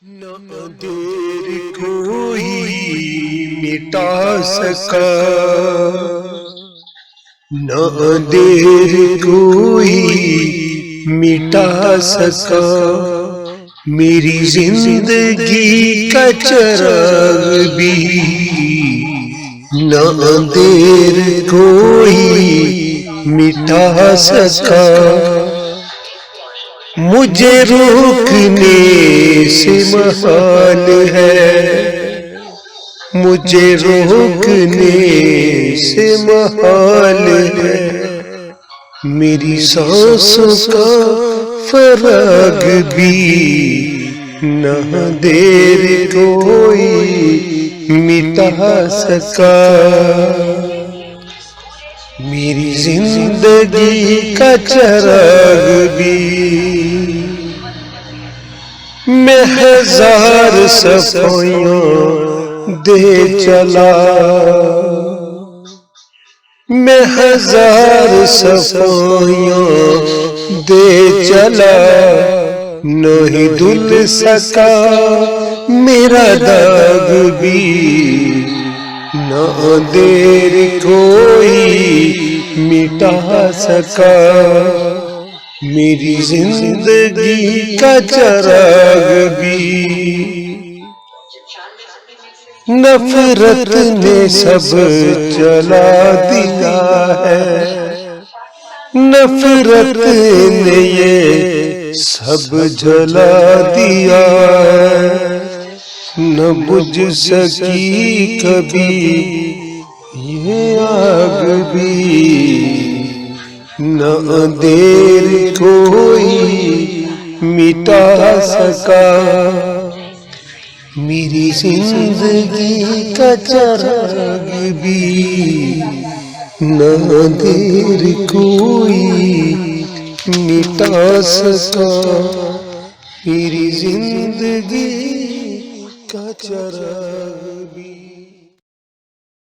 न देर कोई मिटा सका, न देर कोई मिटा सका, मेरी जिंदगी का चिराग भी न देर कोई मिटा सका। मुझे रोकने से महाल है, मुझे रोकने से महाल है, मेरी सांसों का फराग भी न देर कोई मिटा सका। मेरी जिंदगी का चिराग भी मैं हजार सफाइयां दे चला, मैं हजार सफाइयां दे चला, नहीं धुल सका मेरा दाग भी न देर कोई मिटा सका। मेरी जिंदगी का चिराग भी नफरत ने सब जला दिया है, नफरत ने ये सब जला दिया है, न बुझ सकी कभी ये आग भी न देर कोई मिटा सका। मेरी जिंदगी का चिराग भी न देर कोई मिटा सका। मेरी जिंदगी का चिराग भी